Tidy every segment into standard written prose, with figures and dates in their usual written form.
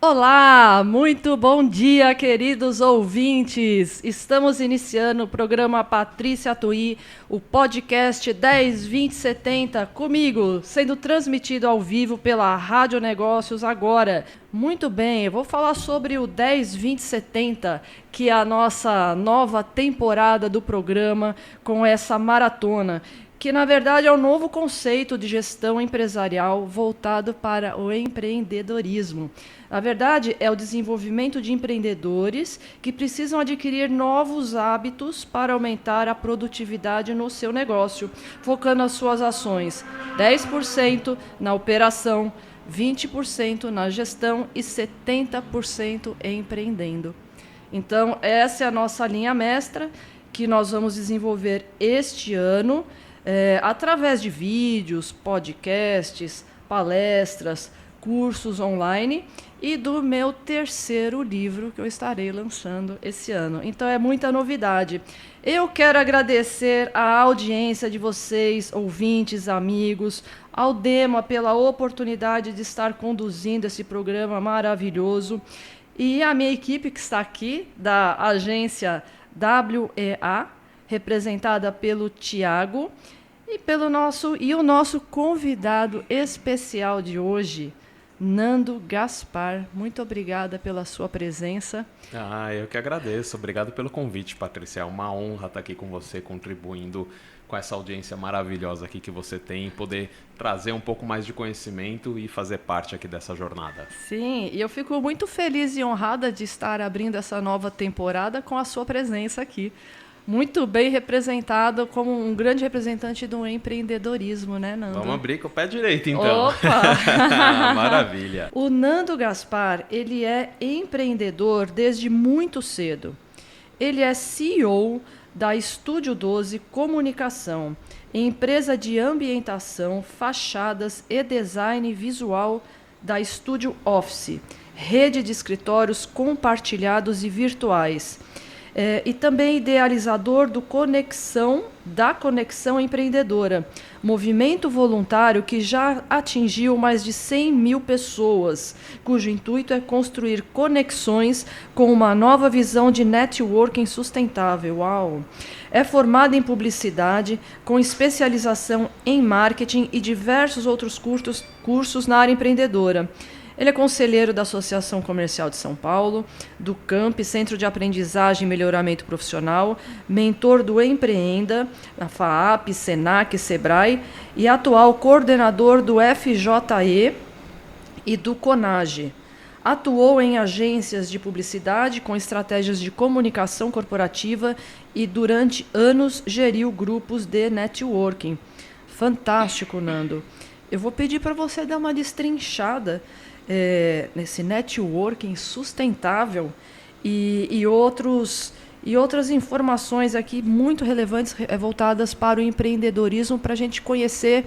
Olá, muito bom dia, queridos ouvintes. Estamos iniciando o programa Patrícia Tui, o podcast 10-20-70, comigo, sendo transmitido ao vivo pela Rádio Negócios agora. Muito bem, eu vou falar sobre o 10-20-70, que é a nossa nova temporada do programa com essa maratona, que na verdade é um novo conceito de gestão empresarial voltado para o empreendedorismo. Na verdade, é o desenvolvimento de empreendedores que precisam adquirir novos hábitos para aumentar a produtividade no seu negócio, focando as suas ações 10% na operação, 20% na gestão e 70% empreendendo. Então, essa é a nossa linha mestra que nós vamos desenvolver este ano, através de vídeos, podcasts, palestras, cursos online e do meu terceiro livro que eu estarei lançando esse ano. Então é muita novidade. Eu quero agradecer a audiência de vocês, ouvintes, amigos, ao Dema pela oportunidade de estar conduzindo esse programa maravilhoso e a minha equipe que está aqui da agência WEA, representada pelo Tiago, e o nosso convidado especial de hoje, Nando Gaspar. Muito obrigada pela sua presença. Eu que agradeço. Obrigado pelo convite, Patrícia. É uma honra estar aqui com você, contribuindo com essa audiência maravilhosa aqui que você tem, poder trazer um pouco mais de conhecimento e fazer parte aqui dessa jornada. Sim, e eu fico muito feliz e honrada de estar abrindo essa nova temporada com a sua presença aqui. Muito bem representado como um grande representante do empreendedorismo, né, Nando? Vamos abrir com o pé direito, então. Opa! Maravilha! O Nando Gaspar, ele é empreendedor desde muito cedo. Ele é CEO da Estúdio 12 Comunicação, empresa de ambientação, fachadas e design visual da Estúdio Office, rede de escritórios compartilhados e virtuais. E também idealizador da Conexão Empreendedora, movimento voluntário que já atingiu mais de 100 mil pessoas, cujo intuito é construir conexões com uma nova visão de networking sustentável. Uau! É formado em publicidade, com especialização em marketing e diversos outros cursos na área empreendedora. Ele é conselheiro da Associação Comercial de São Paulo, do CAMP, Centro de Aprendizagem e Melhoramento Profissional, mentor do Empreenda, na FAAP, SENAC, SEBRAE, e atual coordenador do FJE e do CONAGE. Atuou em agências de publicidade com estratégias de comunicação corporativa e, durante anos, geriu grupos de networking. Fantástico, Nando. Eu vou pedir para você dar uma destrinchada nesse networking sustentável e outras informações aqui muito relevantes voltadas para o empreendedorismo, para a gente conhecer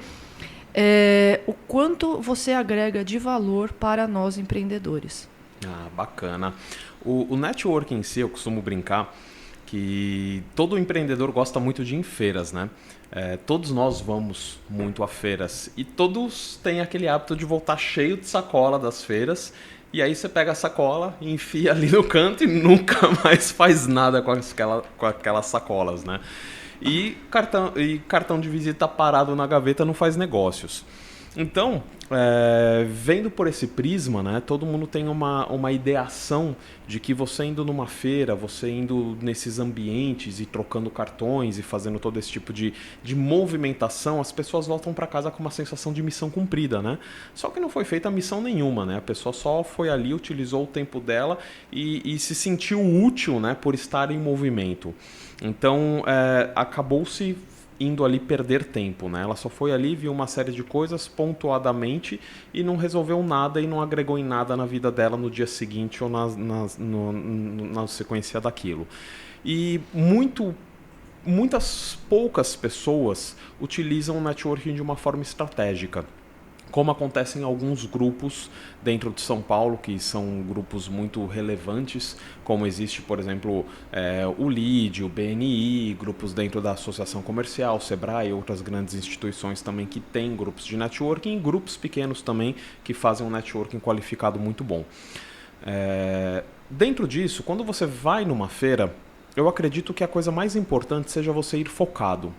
o quanto você agrega de valor para nós empreendedores. Bacana. O networking em si, eu costumo brincar que todo empreendedor gosta muito de ir em feiras, né? Todos nós vamos muito a feiras e todos têm aquele hábito de voltar cheio de sacola das feiras, e aí você pega a sacola e enfia ali no canto e nunca mais faz nada com aquelas sacolas, né? E cartão de visita parado na gaveta não faz negócios. Então, vendo por esse prisma, né, todo mundo tem uma ideação de que você indo numa feira, você indo nesses ambientes e trocando cartões e fazendo todo esse tipo de movimentação, as pessoas voltam para casa com uma sensação de missão cumprida, né? Só que não foi feita missão nenhuma, né? A pessoa só foi ali, utilizou o tempo dela e se sentiu útil, né, por estar em movimento. Então, acabou-se indo ali perder tempo, né? Ela só foi ali, viu uma série de coisas pontuadamente e não resolveu nada e não agregou em nada na vida dela no dia seguinte ou na sequência daquilo. E muitas poucas pessoas utilizam o networking de uma forma estratégica, como acontece em alguns grupos dentro de São Paulo, que são grupos muito relevantes, como existe, por exemplo, o LEAD, o BNI, grupos dentro da Associação Comercial, SEBRAE e outras grandes instituições também que têm grupos de networking, e grupos pequenos também que fazem um networking qualificado muito bom. Dentro disso, quando você vai numa feira, eu acredito que a coisa mais importante seja você ir focado.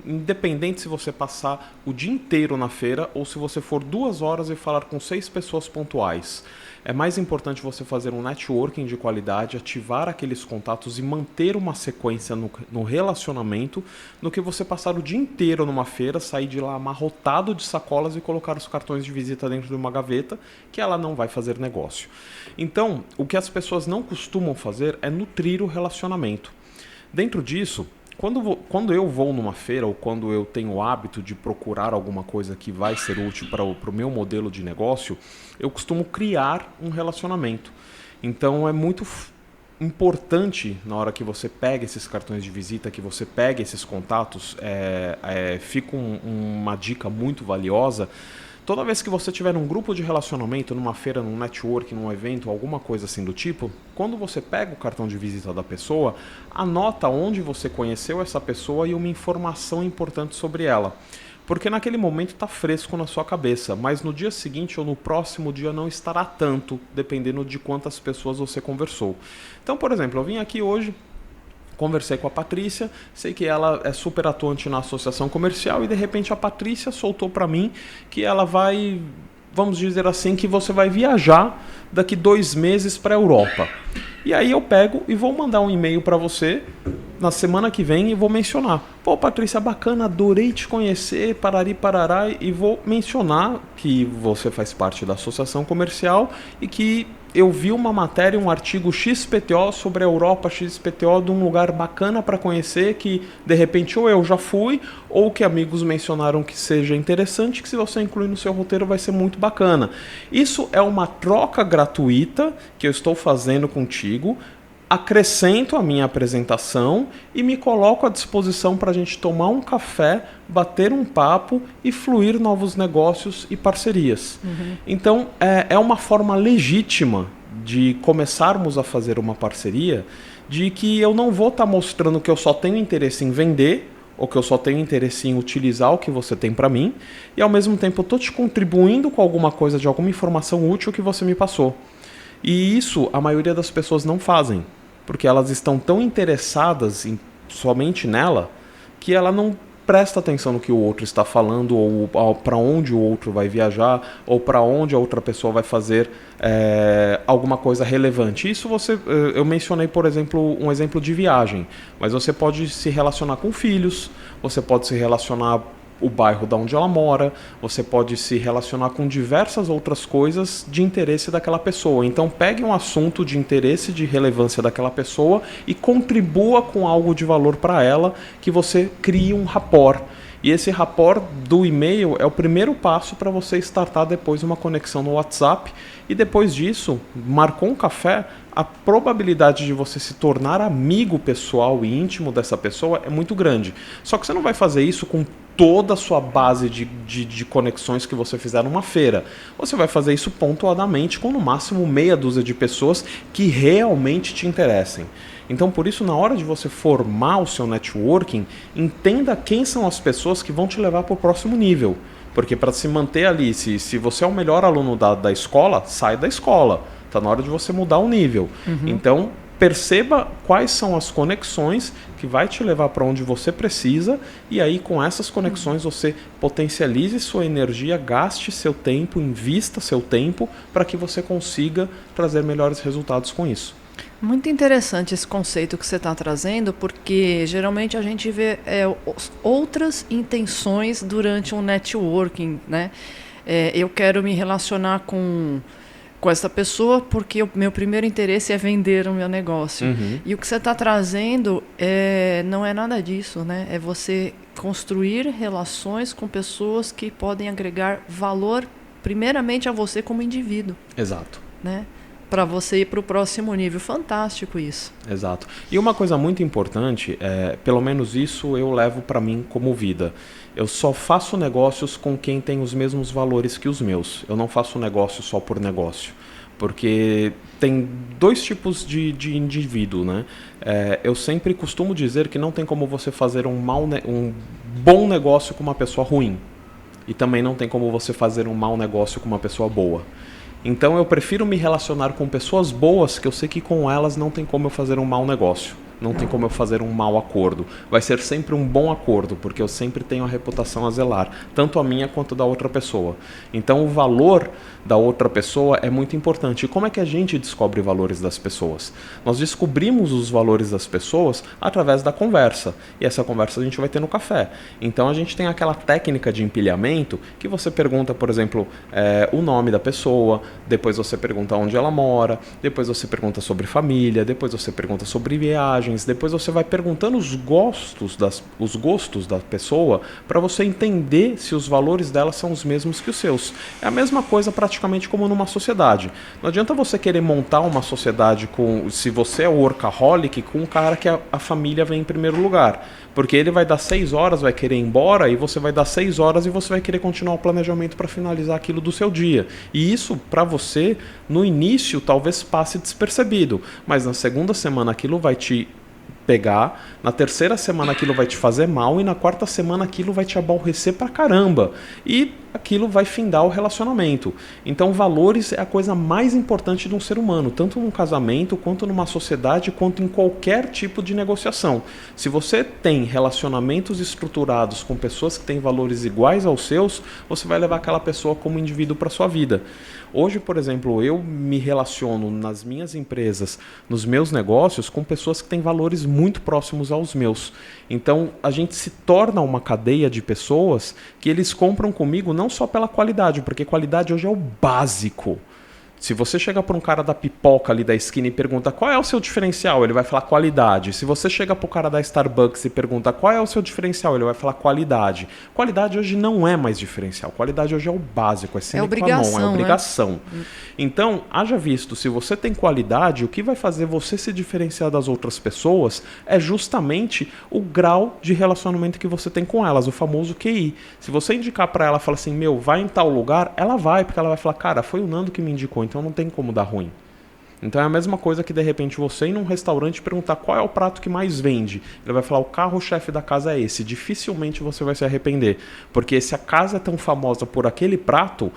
Independente se você passar o dia inteiro na feira ou se você for 2 horas e falar com 6 pessoas pontuais. É mais importante você fazer um networking de qualidade, ativar aqueles contatos e manter uma sequência no relacionamento do que você passar o dia inteiro numa feira, sair de lá amarrotado de sacolas e colocar os cartões de visita dentro de uma gaveta, que ela não vai fazer negócio. Então, o que as pessoas não costumam fazer é nutrir o relacionamento. Dentro disso, quando eu vou numa feira ou quando eu tenho o hábito de procurar alguma coisa que vai ser útil para o meu modelo de negócio, eu costumo criar um relacionamento. Então é muito importante, na hora que você pega esses cartões de visita, que você pega esses contatos, fica uma dica muito valiosa. Toda vez que você tiver um grupo de relacionamento, numa feira, num network, num evento, alguma coisa assim do tipo, quando você pega o cartão de visita da pessoa, anota onde você conheceu essa pessoa e uma informação importante sobre ela. Porque naquele momento está fresco na sua cabeça, mas no dia seguinte ou no próximo dia não estará tanto, dependendo de quantas pessoas você conversou. Então, por exemplo, eu vim aqui hoje, conversei com a Patrícia, sei que ela é super atuante na associação comercial e de repente a Patrícia soltou para mim que ela vai, vamos dizer assim, que você vai viajar daqui 2 meses para a Europa. E aí eu pego e vou mandar um e-mail para você na semana que vem e vou mencionar. Pô, Patrícia, bacana, adorei te conhecer, parari, parará, e vou mencionar que você faz parte da associação comercial e que eu vi uma matéria, um artigo XPTO sobre a Europa, XPTO de um lugar bacana para conhecer, que de repente ou eu já fui, ou que amigos mencionaram que seja interessante, que se você incluir no seu roteiro vai ser muito bacana. Isso é uma troca gratuita que eu estou fazendo contigo, acrescento a minha apresentação e me coloco à disposição para a gente tomar um café, bater um papo e fluir novos negócios e parcerias. Então, é uma forma legítima de começarmos a fazer uma parceria, de que eu não vou estar mostrando que eu só tenho interesse em vender ou que eu só tenho interesse em utilizar o que você tem para mim e, ao mesmo tempo, eu estou te contribuindo com alguma coisa, de alguma informação útil que você me passou. E isso a maioria das pessoas não fazem, porque elas estão tão interessadas somente nela que ela não presta atenção no que o outro está falando, ou para onde o outro vai viajar, ou para onde a outra pessoa vai fazer alguma coisa relevante. Isso eu mencionei, por exemplo, um exemplo de viagem, mas você pode se relacionar com filhos, você pode se relacionar o bairro de onde ela mora, você pode se relacionar com diversas outras coisas de interesse daquela pessoa. Então pegue um assunto de interesse, de relevância daquela pessoa e contribua com algo de valor para ela, que você crie um rapport. E esse rapport do e-mail é o primeiro passo para você startar depois uma conexão no WhatsApp, e depois disso, marcou um café, a probabilidade de você se tornar amigo pessoal e íntimo dessa pessoa é muito grande. Só que você não vai fazer isso com toda a sua base de conexões que você fizer numa feira. Você vai fazer isso pontuadamente com no máximo meia dúzia de pessoas que realmente te interessem. Então, por isso, na hora de você formar o seu networking, entenda quem são as pessoas que vão te levar para o próximo nível. Porque para se manter ali, se você é o melhor aluno da escola, sai da escola. Está na hora de você mudar o nível. Então, perceba quais são as conexões que vai te levar para onde você precisa, e aí com essas conexões você potencialize sua energia, gaste seu tempo, invista seu tempo para que você consiga trazer melhores resultados com isso. Muito interessante esse conceito que você está trazendo, porque geralmente a gente vê outras intenções durante um networking, né? Eu quero me relacionar com essa pessoa porque o meu primeiro interesse é vender o meu negócio. E o que você está trazendo não é nada disso, né? É você construir relações com pessoas que podem agregar valor primeiramente a você como indivíduo. Exato. Né? Para você ir para o próximo nível. Fantástico isso. Exato. E uma coisa muito importante, pelo menos isso eu levo para mim como vida. Eu só faço negócios com quem tem os mesmos valores que os meus. Eu não faço negócio só por negócio. Porque tem 2 tipos de indivíduo, né? Eu sempre costumo dizer que não tem como você fazer um bom negócio com uma pessoa ruim. E também não tem como você fazer um mau negócio com uma pessoa boa. Então eu prefiro me relacionar com pessoas boas, que eu sei que com elas não tem como eu fazer um mau negócio. Não tem como eu fazer um mau acordo. Vai ser sempre um bom acordo, porque eu sempre tenho a reputação a zelar, tanto a minha quanto da outra pessoa. Então o valor da outra pessoa é muito importante. E como é que a gente descobre valores das pessoas? Nós descobrimos os valores das pessoas através da conversa. E essa conversa a gente vai ter no café. Então a gente tem aquela técnica de empilhamento que você pergunta, por exemplo, o nome da pessoa, depois você pergunta onde ela mora, depois você pergunta sobre família, depois você pergunta sobre viagem, depois você vai perguntando os gostos da pessoa para você entender se os valores dela são os mesmos que os seus. É a mesma coisa praticamente como numa sociedade. Não adianta você querer montar uma sociedade se você é workaholic, com um cara que a família vem em primeiro lugar. Porque ele vai dar 6 horas, vai querer ir embora, e você vai dar 6 horas e você vai querer continuar o planejamento para finalizar aquilo do seu dia. E isso, para você, no início, talvez passe despercebido. Mas na segunda semana aquilo vai te pegar, na terceira semana aquilo vai te fazer mal e na quarta semana aquilo vai te aborrecer pra caramba. E aquilo vai findar o relacionamento. Então valores é a coisa mais importante de um ser humano, tanto num casamento, quanto numa sociedade, quanto em qualquer tipo de negociação. Se você tem relacionamentos estruturados com pessoas que têm valores iguais aos seus, você vai levar aquela pessoa como indivíduo para sua vida. Hoje, por exemplo, eu me relaciono nas minhas empresas, nos meus negócios, com pessoas que têm valores muito próximos aos meus. Então, a gente se torna uma cadeia de pessoas que eles compram comigo não só pela qualidade, porque qualidade hoje é o básico. Se você chega para um cara da pipoca ali da esquina e pergunta qual é o seu diferencial, ele vai falar qualidade. Se você chega para o cara da Starbucks e pergunta qual é o seu diferencial, ele vai falar qualidade. Qualidade hoje não é mais diferencial. Qualidade hoje é o básico, é sine qua non, é obrigação. Né? Então, haja visto, se você tem qualidade, o que vai fazer você se diferenciar das outras pessoas é justamente o grau de relacionamento que você tem com elas, o famoso QI. Se você indicar para ela e falar assim, vai em tal lugar, ela vai, porque ela vai falar, cara, foi o Nando que me indicou, então não tem como dar ruim. Então é a mesma coisa que de repente você ir num restaurante e perguntar qual é o prato que mais vende. Ele vai falar, o carro-chefe da casa é esse. Dificilmente você vai se arrepender. Porque se a casa é tão famosa por aquele prato,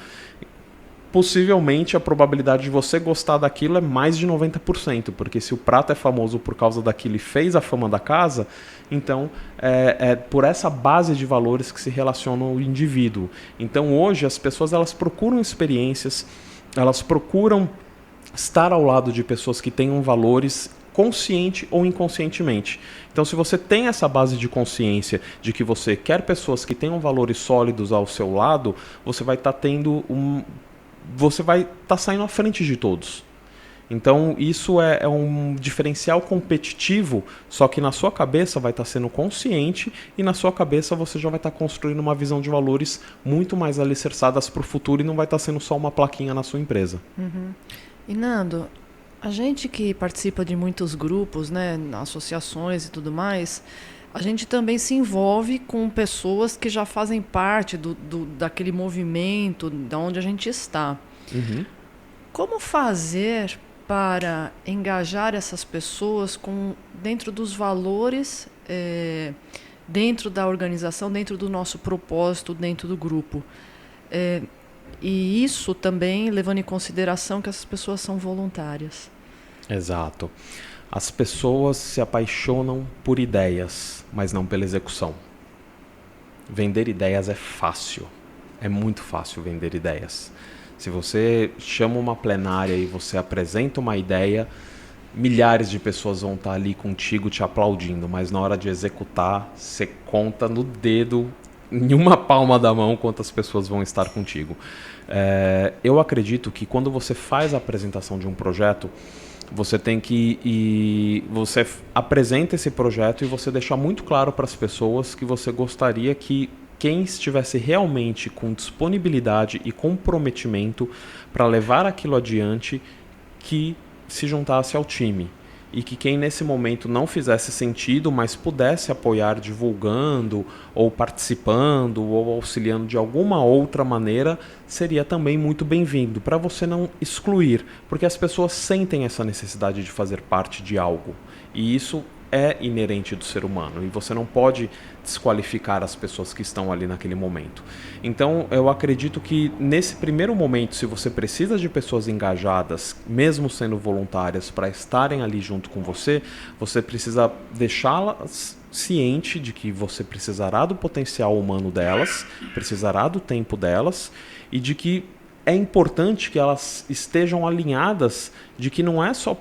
possivelmente a probabilidade de você gostar daquilo é mais de 90%. Porque se o prato é famoso por causa daquilo e fez a fama da casa, então é por essa base de valores que se relaciona o indivíduo. Então hoje as pessoas elas procuram experiências, elas procuram estar ao lado de pessoas que tenham valores consciente ou inconscientemente. Então, se você tem essa base de consciência de que você quer pessoas que tenham valores sólidos ao seu lado, você vai estar você vai estar saindo à frente de todos. Então, isso é um diferencial competitivo, só que na sua cabeça vai estar sendo consciente e na sua cabeça você já vai estar construindo uma visão de valores muito mais alicerçadas para o futuro e não vai estar sendo só uma plaquinha na sua empresa. Uhum. E Nando, a gente que participa de muitos grupos, né, associações e tudo mais, a gente também se envolve com pessoas que já fazem parte daquele movimento, de onde a gente está. Uhum. Como fazer para engajar essas pessoas dentro dos valores, dentro da organização, dentro do nosso propósito, dentro do grupo? E isso também levando em consideração que essas pessoas são voluntárias. Exato. As pessoas se apaixonam por ideias, mas não pela execução. Vender ideias é fácil. É muito fácil vender ideias. Se você chama uma plenária e você apresenta uma ideia, milhares de pessoas vão estar ali contigo te aplaudindo, mas na hora de executar, você conta no dedo, em uma palma da mão, quantas pessoas vão estar contigo. Eu acredito que quando você faz a apresentação de um projeto, você tem que você apresenta esse projeto e você deixa muito claro para as pessoas que você gostaria que quem estivesse realmente com disponibilidade e comprometimento para levar aquilo adiante, que se juntasse ao time. E que quem nesse momento não fizesse sentido, mas pudesse apoiar divulgando, ou participando, ou auxiliando de alguma outra maneira, seria também muito bem-vindo, para você não excluir, porque as pessoas sentem essa necessidade de fazer parte de algo. E isso é inerente do ser humano e você não pode desqualificar as pessoas que estão ali naquele momento. Então, eu acredito que nesse primeiro momento, se você precisa de pessoas engajadas, mesmo sendo voluntárias, para estarem ali junto com você, você precisa deixá-las ciente de que você precisará do potencial humano delas, precisará do tempo delas e de que é importante que elas estejam alinhadas de que não é só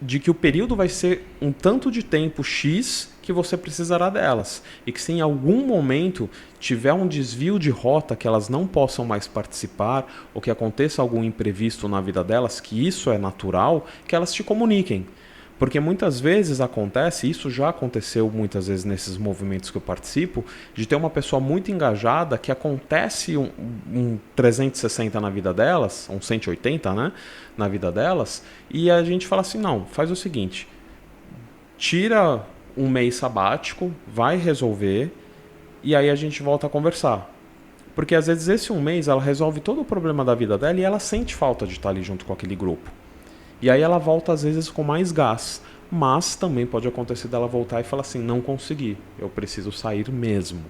de que o período vai ser um tanto de tempo X que você precisará delas. E que se em algum momento tiver um desvio de rota que elas não possam mais participar ou que aconteça algum imprevisto na vida delas, que isso é natural, que elas te comuniquem. Porque muitas vezes acontece, isso já aconteceu muitas vezes nesses movimentos que eu participo, de ter uma pessoa muito engajada que acontece um 360 na vida delas, um 180, né, na vida delas, e a gente fala assim, não, faz o seguinte, tira um mês sabático, vai resolver, e aí a gente volta a conversar. Porque às vezes esse um mês ela resolve todo o problema da vida dela e ela sente falta de estar ali junto com aquele grupo. E aí ela volta às vezes com mais gás, mas também pode acontecer dela voltar e falar assim, não consegui, eu preciso sair mesmo,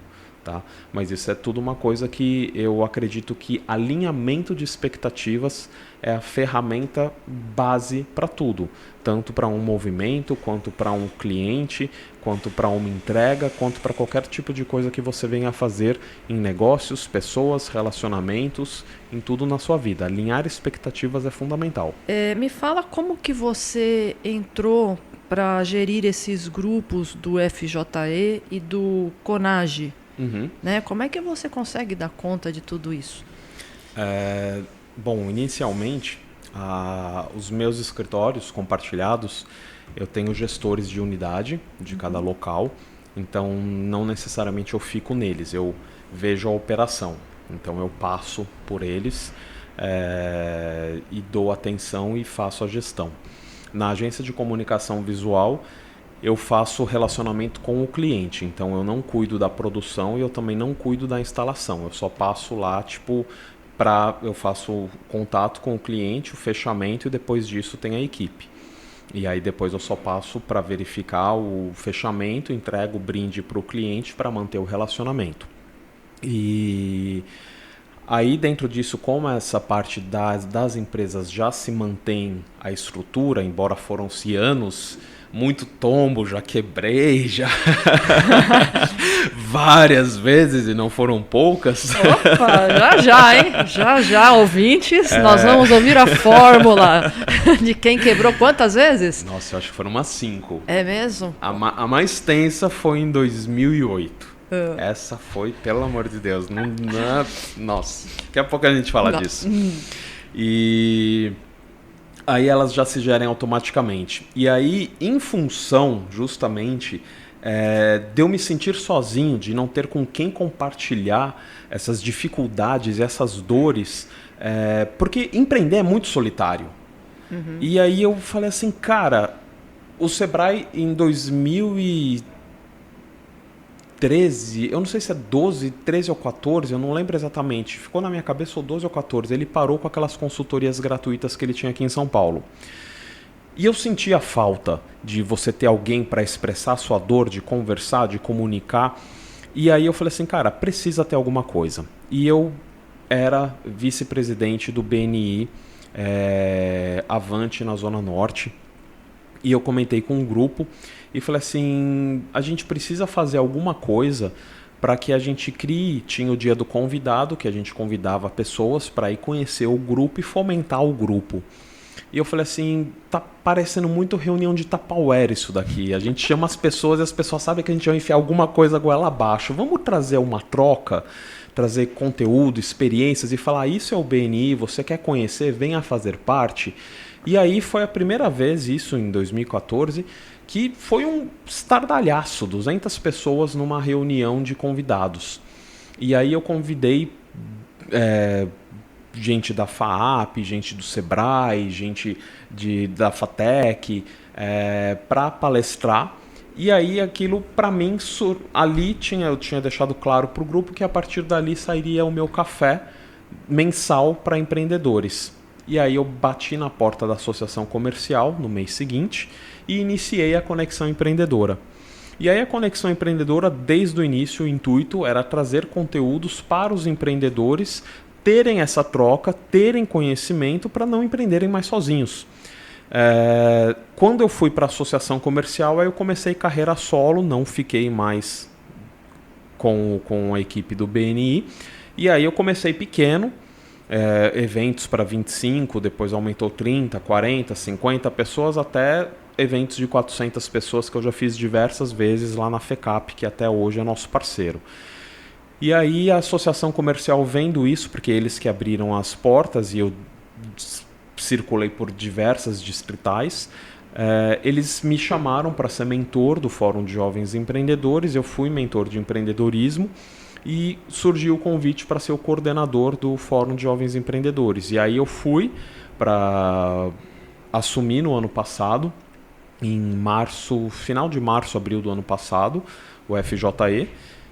tá? Mas isso é tudo uma coisa que eu acredito que alinhamento de expectativas é a ferramenta base para tudo, tanto para um movimento, quanto para um cliente, quanto para uma entrega, quanto para qualquer tipo de coisa que você venha a fazer em negócios, pessoas, relacionamentos, em tudo na sua vida. Alinhar expectativas é fundamental. Me fala como que você entrou para gerir esses grupos do FJE e do CONAGE, né? Como é que você consegue dar conta de tudo isso? Bom, inicialmente, os meus escritórios compartilhados, eu tenho gestores de unidade de cada local, então não necessariamente eu fico neles, eu vejo a operação. Então eu passo por eles e dou atenção e faço a gestão. Na agência de comunicação visual, eu faço relacionamento com o cliente, então eu não cuido da produção e eu também não cuido da instalação, eu só passo lá, eu faço contato com o cliente, o fechamento e depois disso tem a equipe. E aí depois eu só passo para verificar o fechamento, entrego o brinde para o cliente para manter o relacionamento. E aí dentro disso, como essa parte das empresas já se mantém a estrutura, embora foram-se anos, muito tombo, já quebrei, já várias vezes e não foram poucas. Opa, já, hein? Já, ouvintes, nós vamos ouvir a fórmula de quem quebrou quantas vezes? Nossa, eu acho que foram umas 5. É mesmo? A mais tensa foi em 2008. Essa foi, pelo amor de Deus, nossa, daqui a pouco a gente fala disso. E aí elas já se gerem automaticamente. E aí, em função, justamente, de eu me sentir sozinho, de não ter com quem compartilhar essas dificuldades e essas dores, porque empreender é muito solitário. E aí eu falei assim, cara, o Sebrae em 2013, eu não sei se é 12, 13 ou 14, eu não lembro exatamente, ficou na minha cabeça ou 12 ou 14, ele parou com aquelas consultorias gratuitas que ele tinha aqui em São Paulo. E eu senti a falta de você ter alguém para expressar a sua dor, de conversar, de comunicar. E aí eu falei assim, cara, precisa ter alguma coisa. E eu era vice-presidente do BNI Avante na Zona Norte. E eu comentei com um grupo e falei assim, a gente precisa fazer alguma coisa para que a gente crie, tinha o dia do convidado, que a gente convidava pessoas para ir conhecer o grupo e fomentar o grupo. E eu falei assim, tá parecendo muito reunião de Tupperware isso daqui. A gente chama as pessoas e as pessoas sabem que a gente vai enfiar alguma coisa goela abaixo. Vamos trazer uma troca, trazer conteúdo, experiências e falar, isso é o BNI, você quer conhecer, venha fazer parte. E aí foi a primeira vez, isso em 2014, que foi um estardalhaço, 200 pessoas numa reunião de convidados. E aí eu convidei gente da FAAP, gente do Sebrae, gente da FATEC, para palestrar. E aí aquilo, para mim, ali eu tinha deixado claro para o grupo que a partir dali sairia o meu café mensal para empreendedores. E aí eu bati na porta da associação comercial no mês seguinte e iniciei a Conexão Empreendedora. E aí a Conexão Empreendedora, desde o início, o intuito era trazer conteúdos para os empreendedores terem essa troca, terem conhecimento para não empreenderem mais sozinhos. Quando eu fui para a associação comercial, aí eu comecei carreira solo, não fiquei mais com a equipe do BNI. E aí eu comecei pequeno, eventos para 25, depois aumentou 30, 40, 50 pessoas, até eventos de 400 pessoas que eu já fiz diversas vezes lá na FECAP, que até hoje é nosso parceiro. E aí a associação comercial, vendo isso, porque eles que abriram as portas e eu circulei por diversas distritais, eles me chamaram para ser mentor do Fórum de Jovens Empreendedores. Eu fui mentor de empreendedorismo e surgiu o convite para ser o coordenador do Fórum de Jovens Empreendedores. E aí eu fui para assumir no ano passado, em março, final de março, abril do ano passado, o FJE.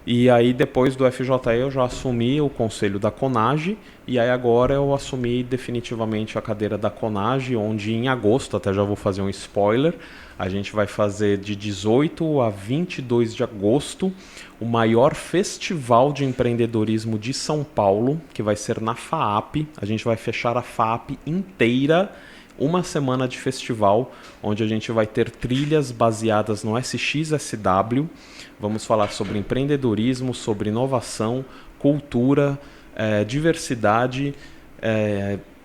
E aí depois do FJE eu já assumi o conselho da CONAGE, e aí agora eu assumi definitivamente a cadeira da CONAGE, onde em agosto, até já vou fazer um spoiler, a gente vai fazer de 18 a 22 de agosto o maior festival de empreendedorismo de São Paulo, que vai ser na FAAP. A gente vai fechar a FAAP inteira, uma semana de festival, onde a gente vai ter trilhas baseadas no SXSW. Vamos falar sobre empreendedorismo, sobre inovação, cultura, diversidade.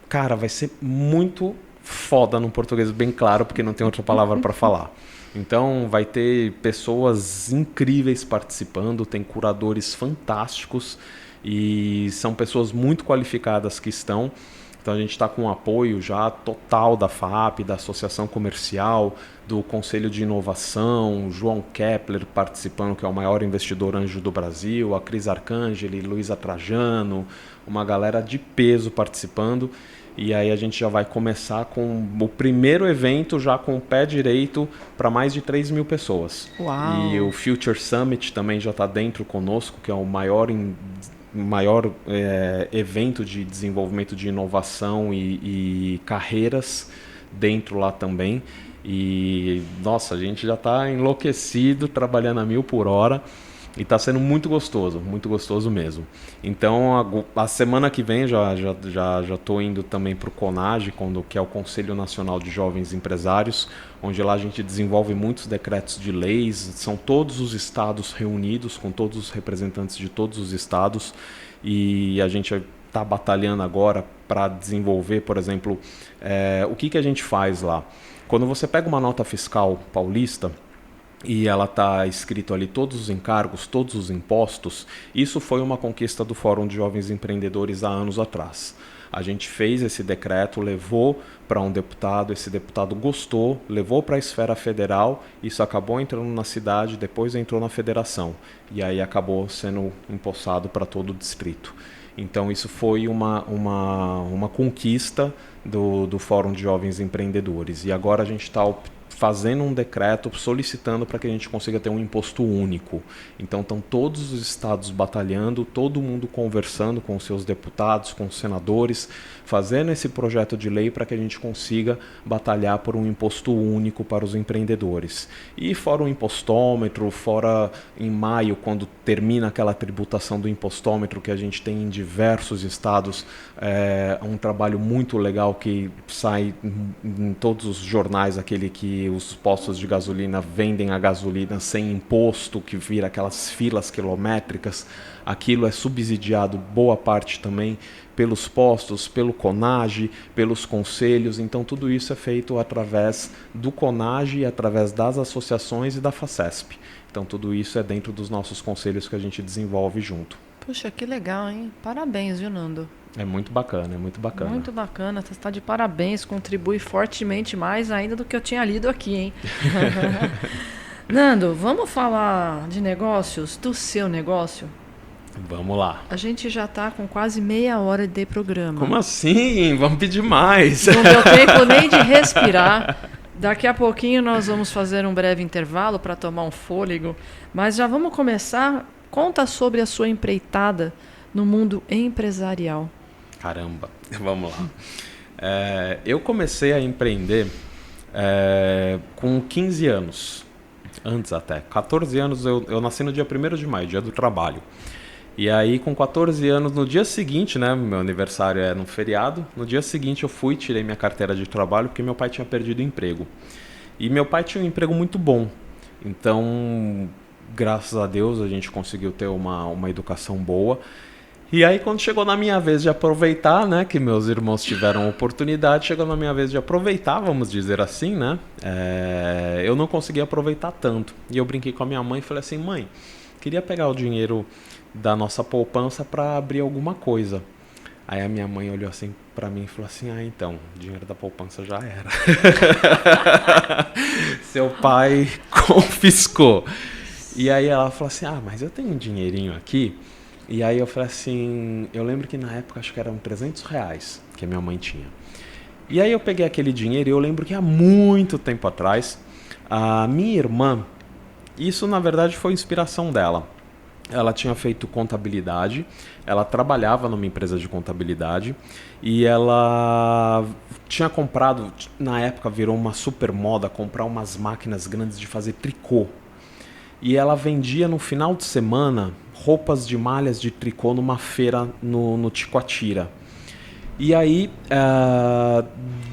Cara, vai ser muito foda no português bem claro, porque não tem outra palavra para falar. Então vai ter pessoas incríveis participando, tem curadores fantásticos e são pessoas muito qualificadas que estão. Então a gente está com um apoio já total da FAAP, da Associação Comercial, do Conselho de Inovação, João Kepler participando, que é o maior investidor anjo do Brasil, a Cris Arcangeli, Luísa Trajano, uma galera de peso participando. E aí a gente já vai começar com o primeiro evento já com o pé direito para mais de 3 mil pessoas. Uau. E o Future Summit também já está dentro conosco, que é o maior evento de desenvolvimento de inovação e carreiras dentro lá também. E nossa, a gente já está enlouquecido, trabalhando a 1000 por hora. E está sendo muito gostoso mesmo. Então, a semana que vem já estou indo também para o CONAGE, que é o Conselho Nacional de Jovens Empresários, onde lá a gente desenvolve muitos decretos de leis. São todos os estados reunidos, com todos os representantes de todos os estados. E a gente está batalhando agora para desenvolver, por exemplo, o que a gente faz lá. Quando você pega uma nota fiscal paulista, e ela está escrito ali todos os encargos, todos os impostos, isso foi uma conquista do Fórum de Jovens Empreendedores há anos atrás. A gente fez esse decreto, levou para um deputado, esse deputado gostou, levou para a esfera federal, isso acabou entrando na cidade, depois entrou na federação, e aí acabou sendo empossado para todo o distrito. Então isso foi uma conquista do Fórum de Jovens Empreendedores, e agora a gente está fazendo um decreto solicitando para que a gente consiga ter um imposto único. Então estão todos os estados batalhando, todo mundo conversando com seus deputados, com os senadores, fazendo esse projeto de lei para que a gente consiga batalhar por um imposto único para os empreendedores. E fora o impostômetro, fora em maio, quando termina aquela tributação do impostômetro que a gente tem em diversos estados, um trabalho muito legal que sai em todos os jornais, aquele que os postos de gasolina vendem a gasolina sem imposto, que vira aquelas filas quilométricas. Aquilo é subsidiado, boa parte também, pelos postos, pelo CONAGE, pelos conselhos. Então tudo isso é feito através do CONAGE, através das associações e da FACESP. Então tudo isso é dentro dos nossos conselhos que a gente desenvolve junto. Puxa, que legal, hein? Parabéns, viu, Nando? É muito bacana, é muito bacana. Muito bacana, você está de parabéns, contribui fortemente mais ainda do que eu tinha lido aqui, hein? Nando, vamos falar de negócios, do seu negócio? Vamos lá. A gente já está com quase meia hora de programa. Como assim? Vamos pedir mais. Não deu tempo nem de respirar. Daqui a pouquinho nós vamos fazer um breve intervalo para tomar um fôlego, mas já vamos começar. Conta sobre a sua empreitada no mundo empresarial. Caramba, vamos lá. Eu comecei a empreender com 15 anos. Antes até. 14 anos, eu nasci no dia 1º de maio, dia do trabalho. E aí, com 14 anos, no dia seguinte, né, meu aniversário é no feriado, no dia seguinte eu fui, tirei minha carteira de trabalho, porque meu pai tinha perdido o emprego. E meu pai tinha um emprego muito bom. Então, graças a Deus, a gente conseguiu ter uma educação boa. E aí, quando chegou na minha vez de aproveitar, né, que meus irmãos tiveram oportunidade, chegou na minha vez de aproveitar, vamos dizer assim, né, eu não consegui aproveitar tanto. E eu brinquei com a minha mãe e falei assim, mãe, queria pegar o dinheiro da nossa poupança para abrir alguma coisa. Aí a minha mãe olhou assim para mim e falou assim, então, o dinheiro da poupança já era. Seu pai confiscou. E aí ela falou assim, mas eu tenho um dinheirinho aqui. E aí eu falei assim, eu lembro que na época acho que eram R$300 que a minha mãe tinha. E aí eu peguei aquele dinheiro e eu lembro que há muito tempo atrás, a minha irmã, isso na verdade foi inspiração dela. Ela tinha feito contabilidade, ela trabalhava numa empresa de contabilidade e ela tinha comprado, na época virou uma super moda, comprar umas máquinas grandes de fazer tricô. E ela vendia no final de semana roupas de malhas de tricô numa feira no Ticoatira. E aí,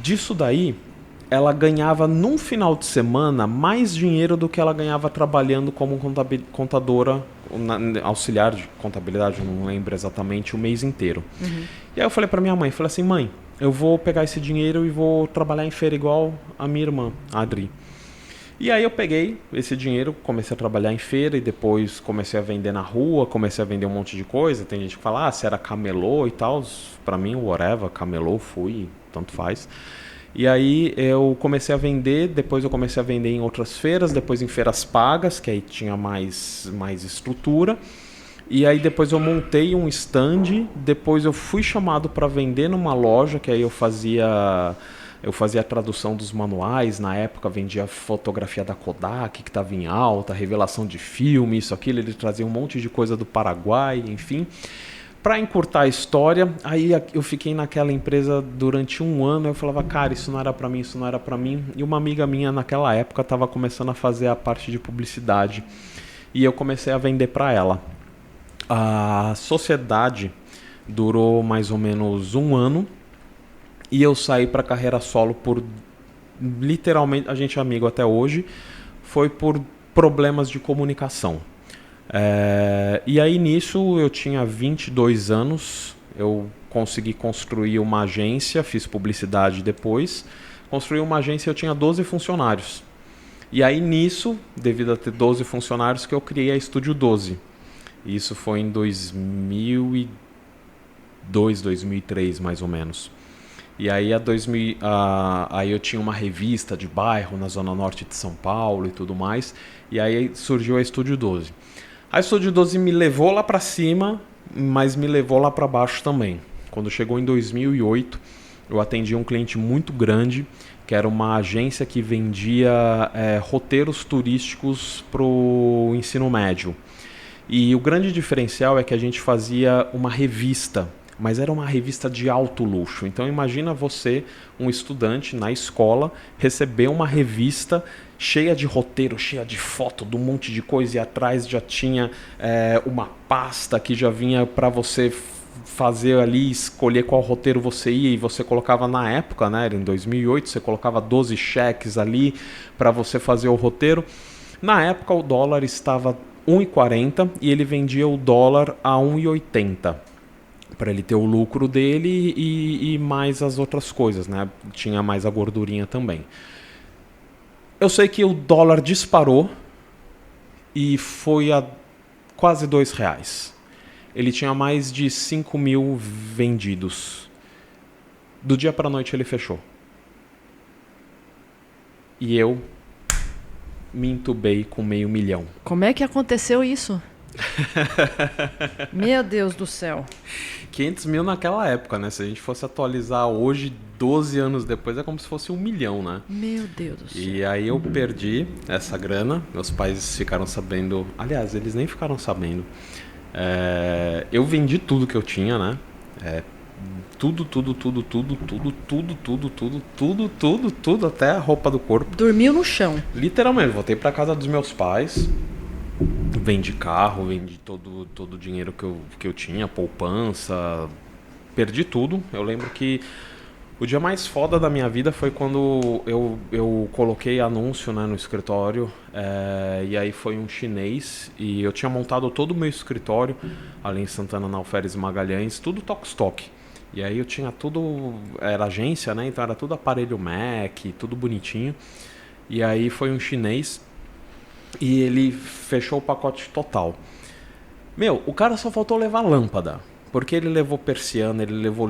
disso daí, ela ganhava num final de semana mais dinheiro do que ela ganhava trabalhando como contadora, auxiliar de contabilidade, não lembro exatamente, o mês inteiro. Uhum. E aí eu falei pra minha mãe, falei assim, mãe, eu vou pegar esse dinheiro e vou trabalhar em feira igual a minha irmã, a Adri. E aí eu peguei esse dinheiro, comecei a trabalhar em feira e depois comecei a vender na rua, comecei a vender um monte de coisa. Tem gente que fala, se era camelô e tal. Pra mim, whatever, camelô, fui, tanto faz. E aí eu comecei a vender, depois eu comecei a vender em outras feiras, depois em feiras pagas, que aí tinha mais estrutura. E aí depois eu montei um stand, depois eu fui chamado para vender numa loja, que aí eu fazia a tradução dos manuais, na época vendia fotografia da Kodak, que estava em alta, revelação de filme, isso, aquilo, ele trazia um monte de coisa do Paraguai, enfim. Para encurtar a história, aí eu fiquei naquela empresa durante um ano, eu falava, cara, isso não era para mim, isso não era para mim. E uma amiga minha naquela época estava começando a fazer a parte de publicidade e eu comecei a vender para ela. A sociedade durou mais ou menos um ano. E eu saí para carreira solo por, literalmente, a gente é amigo até hoje, foi por problemas de comunicação. E aí nisso eu tinha 22 anos, eu consegui construir uma agência, fiz publicidade depois, construí uma agência e eu tinha 12 funcionários. E aí nisso, devido a ter 12 funcionários, que eu criei a Estúdio 12. Isso foi em 2002, 2003 mais ou menos. E aí, aí eu tinha uma revista de bairro na Zona Norte de São Paulo e tudo mais. E aí surgiu a Estúdio 12. A Estúdio 12 me levou lá para cima, mas me levou lá para baixo também. Quando chegou em 2008, eu atendi um cliente muito grande, que era uma agência que vendia roteiros turísticos para o ensino médio. E o grande diferencial é que a gente fazia uma revista, mas era uma revista de alto luxo. Então imagina você, um estudante na escola, receber uma revista cheia de roteiro, cheia de foto, de um monte de coisa, e atrás já tinha uma pasta que já vinha para você fazer ali, escolher qual roteiro você ia, e você colocava na época, né, em 2008, você colocava 12 cheques ali para você fazer o roteiro. Na época o dólar estava 1,40 e ele vendia o dólar a 1,80. Para ele ter o lucro dele e mais as outras coisas, né? Tinha mais a gordurinha também. Eu sei que o dólar disparou e foi a quase R$2. Ele tinha mais de 5 mil vendidos. Do dia para a noite ele fechou. E eu me entubei com 500 mil. Como é que aconteceu isso? Meu Deus do céu. 500 mil naquela época, né? Se a gente fosse atualizar hoje, 12 anos depois, é como se fosse 1 milhão, né? Meu Deus do céu. E aí eu perdi essa grana, meus pais ficaram sabendo, aliás, eles nem ficaram sabendo. Eu vendi tudo que eu tinha, né? Tudo, até a roupa do corpo. Dormiu no chão. Literalmente, voltei pra casa dos meus pais, vendi carro, vendi todo o dinheiro que eu tinha, poupança, perdi tudo. Eu lembro que o dia mais foda da minha vida foi quando eu coloquei anúncio, né, no escritório, e aí foi um chinês, e eu tinha montado todo o meu escritório, ali em Santana, na Alferes Magalhães, tudo toque-toque. E aí eu tinha tudo, era agência, né, então era tudo aparelho Mac, tudo bonitinho. E aí foi um chinês e ele fechou o pacote total. Meu, o cara só faltou levar lâmpada. Porque ele levou persiana, ele levou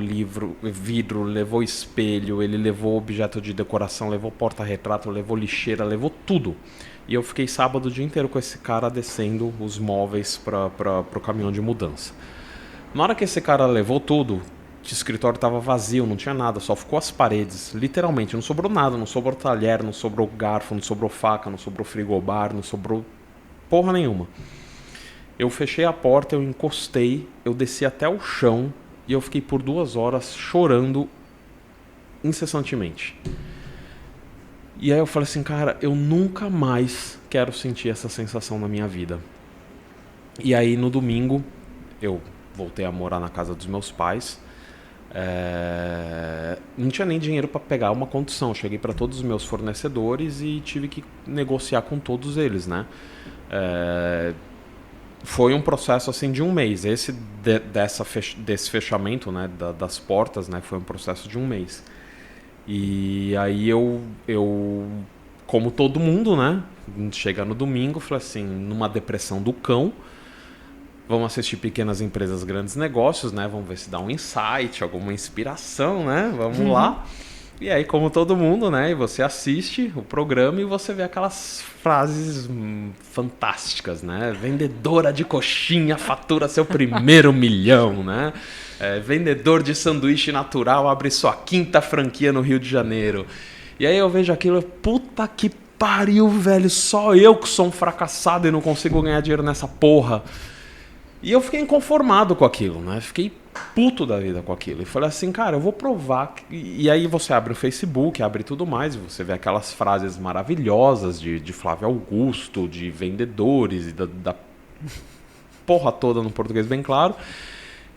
vidro, levou espelho, ele levou objeto de decoração, levou porta-retrato, levou lixeira, levou tudo. E eu fiquei sábado o dia inteiro com esse cara descendo os móveis para o caminhão de mudança. Na hora que esse cara levou tudo, o escritório estava vazio, não tinha nada, só ficou as paredes, literalmente, não sobrou nada, não sobrou talher, não sobrou garfo, não sobrou faca, não sobrou frigobar, não sobrou porra nenhuma. Eu fechei a porta, eu encostei, eu desci até o chão e eu fiquei por 2 horas chorando incessantemente. E aí eu falei assim, cara, eu nunca mais quero sentir essa sensação na minha vida. E aí no domingo eu voltei a morar na casa dos meus pais. Não tinha nem dinheiro para pegar uma condução. Cheguei para todos os meus fornecedores e tive que negociar com todos eles, né? Foi um processo assim de 1 mês. Desse fechamento, né, das portas, né, foi um processo de 1 mês. E aí eu como todo mundo, né, chega no domingo, falei assim, numa depressão do cão, vamos assistir Pequenas Empresas, Grandes Negócios, né, vamos ver se dá um insight, alguma inspiração, né, vamos lá. E aí, como todo mundo, né, você assiste o programa e você vê aquelas frases fantásticas, né? Vendedora de coxinha fatura seu primeiro milhão, né? Vendedor de sanduíche natural abre sua 5ª franquia no Rio de Janeiro. E aí eu vejo aquilo, puta que pariu, velho, só eu que sou um fracassado e não consigo ganhar dinheiro nessa porra. E eu fiquei inconformado com aquilo, né? Fiquei puto da vida com aquilo. E falei assim, cara, eu vou provar. E aí você abre o Facebook, abre tudo mais, e você vê aquelas frases maravilhosas de Flávio Augusto, de vendedores, e da porra toda no português bem claro.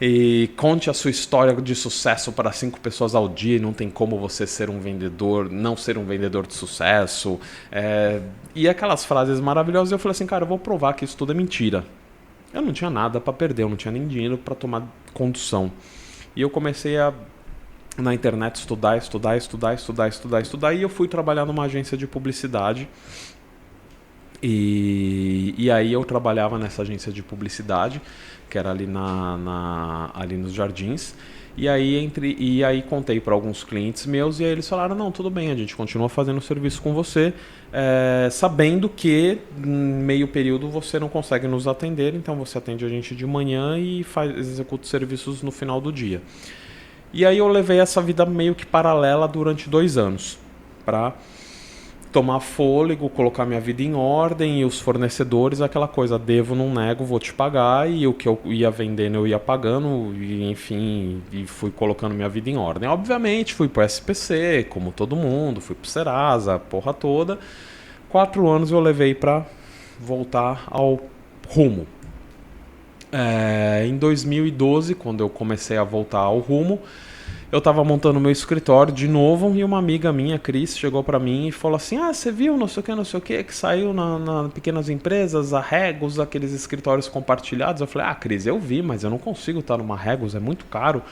E conte a sua história de sucesso para 5 pessoas ao dia, e não tem como você ser um vendedor, não ser um vendedor de sucesso. E aquelas frases maravilhosas, eu falei assim, cara, eu vou provar que isso tudo é mentira. Eu não tinha nada para perder, eu não tinha nem dinheiro para tomar condução. E eu comecei a, na internet, estudar, e eu fui trabalhar numa agência de publicidade. E aí eu trabalhava nessa agência de publicidade, que era ali, ali nos Jardins. E aí contei para alguns clientes meus e aí eles falaram, não, tudo bem, a gente continua fazendo o serviço com você, sabendo que em meio período você não consegue nos atender, então você atende a gente de manhã e executa os serviços no final do dia. E aí eu levei essa vida meio que paralela durante 2 anos, para tomar fôlego, colocar minha vida em ordem, e os fornecedores, aquela coisa, devo, não nego, vou te pagar, e o que eu ia vendendo eu ia pagando, e enfim, e fui colocando minha vida em ordem. Obviamente fui pro SPC, como todo mundo, fui pro Serasa, a porra toda. 4 anos eu levei para voltar ao rumo. Em 2012, quando eu comecei a voltar ao rumo, eu estava montando meu escritório de novo e uma amiga minha, Cris, chegou para mim e falou assim, você viu não sei o que saiu na Pequenas Empresas, a Regus, aqueles escritórios compartilhados? Eu falei, Cris, eu vi, mas eu não consigo estar numa Regus, é muito caro.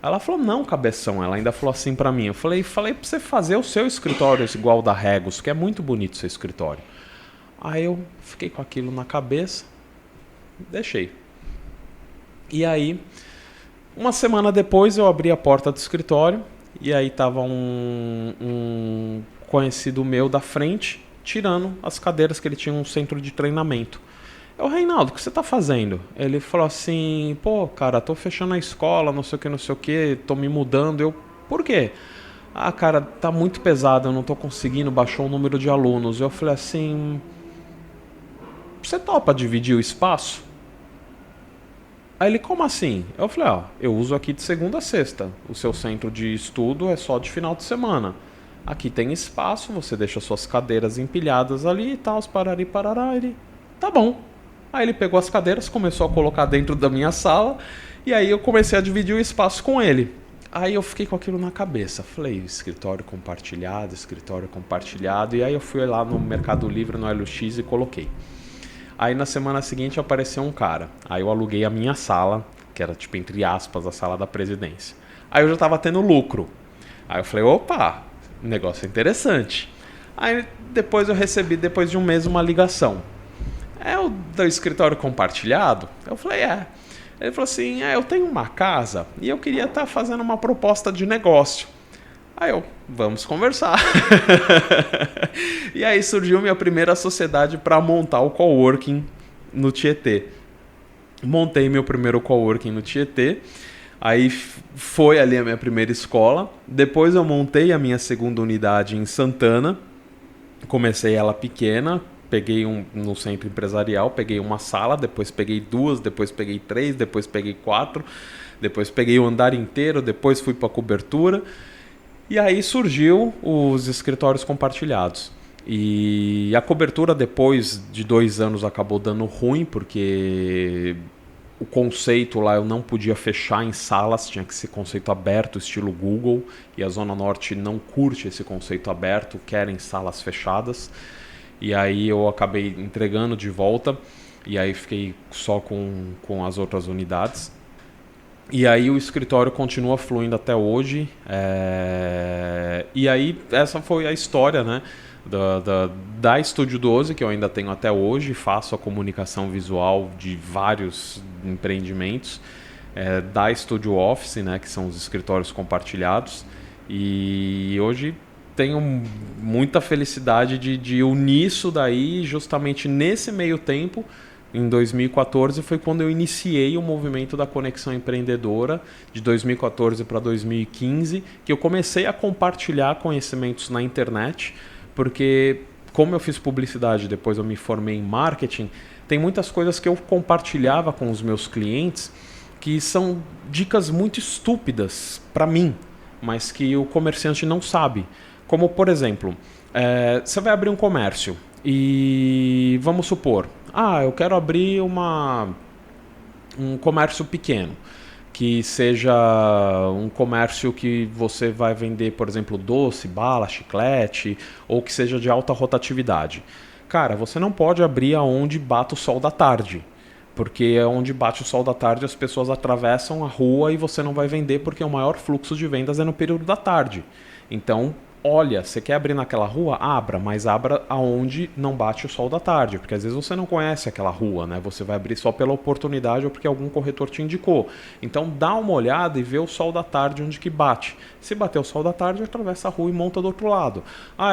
Ela falou, não, cabeção, ela ainda falou assim para mim, eu falei para você fazer o seu escritório igual ao da Regus, que é muito bonito o seu escritório. Aí eu fiquei com aquilo na cabeça, deixei. E aí, uma semana depois eu abri a porta do escritório e aí tava um conhecido meu da frente tirando as cadeiras, que ele tinha um centro de treinamento. Eu, Reinaldo, o que você tá fazendo? Ele falou assim, pô, cara, tô fechando a escola, não sei o que, tô me mudando. Eu, por quê? Cara, tá muito pesado, eu não tô conseguindo, baixou o número de alunos. Eu falei assim, você topa dividir o espaço? Aí ele, como assim? Eu falei, ó, eu uso aqui de segunda a sexta. O seu centro de estudo é só de final de semana. Aqui tem espaço, você deixa suas cadeiras empilhadas ali e tal, parari, parará. Ele, tá bom. Aí ele pegou as cadeiras, começou a colocar dentro da minha sala, e aí eu comecei a dividir o espaço com ele. Aí eu fiquei com aquilo na cabeça. Falei, escritório compartilhado, e aí eu fui lá no Mercado Livre, no LX e coloquei. Aí na semana seguinte apareceu um cara. Aí eu aluguei a minha sala, que era tipo entre aspas a sala da presidência. Aí eu já tava tendo lucro. Aí eu falei, opa, negócio interessante. Aí depois eu recebi, depois de um mês, uma ligação. É o do escritório compartilhado? Eu falei, é. Ele falou assim, eu tenho uma casa e eu queria estar fazendo uma proposta de negócio. Aí eu, vamos conversar. E aí surgiu minha primeira sociedade para montar o coworking no Tietê. Montei meu primeiro coworking no Tietê. Aí foi ali a minha primeira escola. Depois eu montei a minha segunda unidade em Santana. Comecei ela pequena. Peguei no centro empresarial, peguei uma sala, depois peguei 2, depois peguei 3, depois peguei 4, depois peguei o andar inteiro, depois fui para a cobertura. E aí surgiu os escritórios compartilhados. E a cobertura depois de 2 anos acabou dando ruim, porque o conceito lá eu não podia fechar em salas, tinha que ser conceito aberto, estilo Google, e a Zona Norte não curte esse conceito aberto, querem salas fechadas. E aí eu acabei entregando de volta, e aí fiquei só com as outras unidades. E aí o escritório continua fluindo até hoje. E aí essa foi a história, né, da Estúdio 12, que eu ainda tenho até hoje. Faço a comunicação visual de vários empreendimentos. Da Studio Office, né, que são os escritórios compartilhados. E hoje tenho muita felicidade de unir isso daí. Justamente nesse meio tempo, em 2014, foi quando eu iniciei o movimento da Conexão Empreendedora, de 2014 para 2015, que eu comecei a compartilhar conhecimentos na internet, porque como eu fiz publicidade, depois eu me formei em marketing, tem muitas coisas que eu compartilhava com os meus clientes que são dicas muito estúpidas para mim, mas que o comerciante não sabe. Como, por exemplo, você vai abrir um comércio e vamos supor, eu quero abrir um comércio pequeno, que seja um comércio que você vai vender, por exemplo, doce, bala, chiclete, ou que seja de alta rotatividade. Cara, você não pode abrir aonde bate o sol da tarde, porque onde bate o sol da tarde as pessoas atravessam a rua e você não vai vender, porque o maior fluxo de vendas é no período da tarde. Então, olha, você quer abrir naquela rua? Abra, mas abra aonde não bate o sol da tarde, porque às vezes você não conhece aquela rua, né? Você vai abrir só pela oportunidade ou porque algum corretor te indicou. Então dá uma olhada e vê o sol da tarde onde que bate. Se bater o sol da tarde, atravessa a rua e monta do outro lado.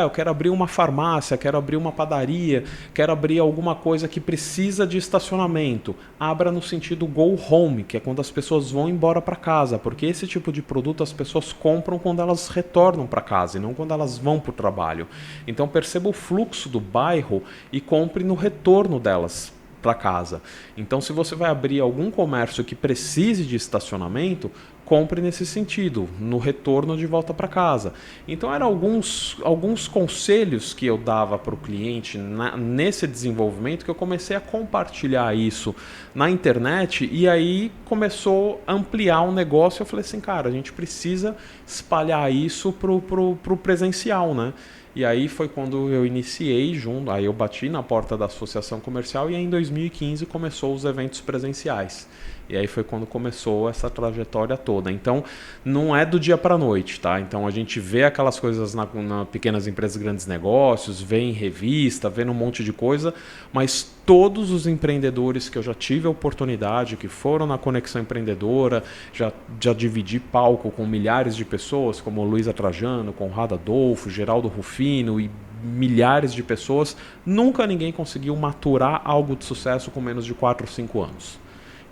Eu quero abrir uma farmácia, quero abrir uma padaria, quero abrir alguma coisa que precisa de estacionamento. Abra no sentido go home, que é quando as pessoas vão embora para casa, porque esse tipo de produto as pessoas compram quando elas retornam para casa e não quando elas vão para o trabalho. Então perceba o fluxo do bairro e compre no retorno delas para casa. Então, se você vai abrir algum comércio que precise de estacionamento, compre nesse sentido, no retorno de volta para casa. Então, eram alguns conselhos que eu dava para o cliente nesse desenvolvimento, que eu comecei a compartilhar isso na internet, e aí começou a ampliar o negócio. Eu falei assim, cara, a gente precisa espalhar isso pro presencial, né? E aí foi quando eu iniciei junto, aí eu bati na porta da associação comercial, e aí em 2015 começou os eventos presenciais. E aí foi quando começou essa trajetória toda. Então, não é do dia para a noite, tá? Então, a gente vê aquelas coisas na pequenas empresas, grandes negócios, vê em revista, vê num monte de coisa, mas todos os empreendedores que eu já tive a oportunidade, que foram na Conexão Empreendedora, já dividi palco com milhares de pessoas, como Luísa Trajano, Conrado Adolfo, Geraldo Rufino e milhares de pessoas, nunca ninguém conseguiu maturar algo de sucesso com menos de 4 ou 5 anos.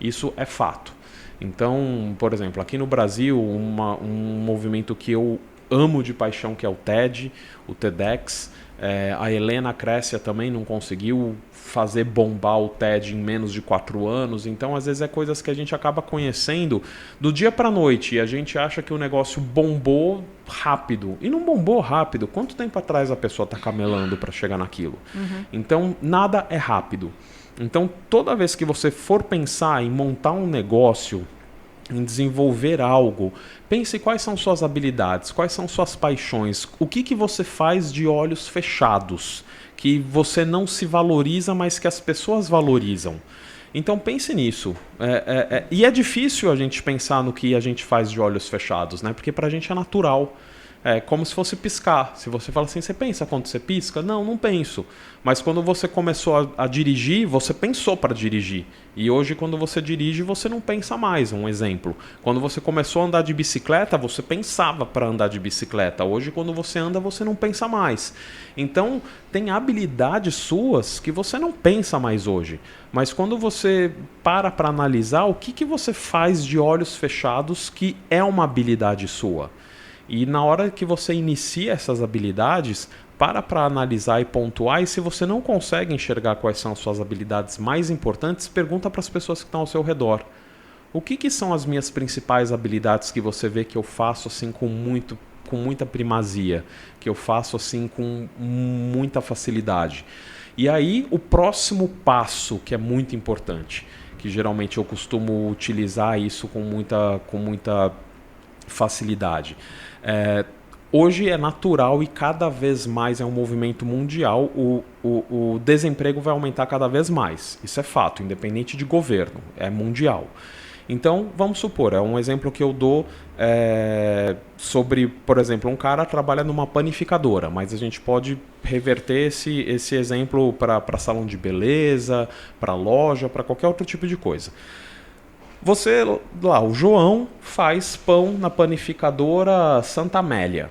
Isso é fato. Então, por exemplo, aqui no Brasil, um movimento que eu amo de paixão, que é o TED, o TEDx, A Helena Crescia também não conseguiu fazer bombar o TED em menos de 4 anos. Então, às vezes, é coisas que a gente acaba conhecendo do dia para a noite. E a gente acha que o negócio bombou rápido. E não bombou rápido. Quanto tempo atrás a pessoa está camelando para chegar naquilo? Então, nada é rápido. Então, toda vez que você for pensar em montar um negócio, em desenvolver algo, pense quais são suas habilidades, quais são suas paixões, o que você faz de olhos fechados, que você não se valoriza, mas que as pessoas valorizam. Então pense nisso. E é difícil a gente pensar no que a gente faz de olhos fechados, né? Porque pra gente é natural. É como se fosse piscar. Se você fala assim, você pensa quando você pisca? Não, não penso. Mas quando você começou a dirigir, você pensou para dirigir. E hoje, quando você dirige, você não pensa mais. Um exemplo. Quando você começou a andar de bicicleta, você pensava para andar de bicicleta. Hoje, quando você anda, você não pensa mais. Então, tem habilidades suas que você não pensa mais hoje. Mas quando você para analisar, o que você faz de olhos fechados que é uma habilidade sua? E na hora que você inicia essas habilidades, para analisar e pontuar, e se você não consegue enxergar quais são as suas habilidades mais importantes, pergunta para as pessoas que estão ao seu redor. O que são as minhas principais habilidades que você vê que eu faço assim com muita primazia, que eu faço assim com muita facilidade? E aí o próximo passo, que é muito importante, que geralmente eu costumo utilizar isso com muita facilidade. Hoje é natural e cada vez mais é um movimento mundial, o desemprego vai aumentar cada vez mais. Isso é fato, independente de governo, é mundial. Então, vamos supor, é um exemplo que eu dou sobre, por exemplo, um cara trabalha numa panificadora, mas a gente pode reverter esse exemplo para salão de beleza, para loja, para qualquer outro tipo de coisa. Você, lá, o João faz pão na panificadora Santa Amélia.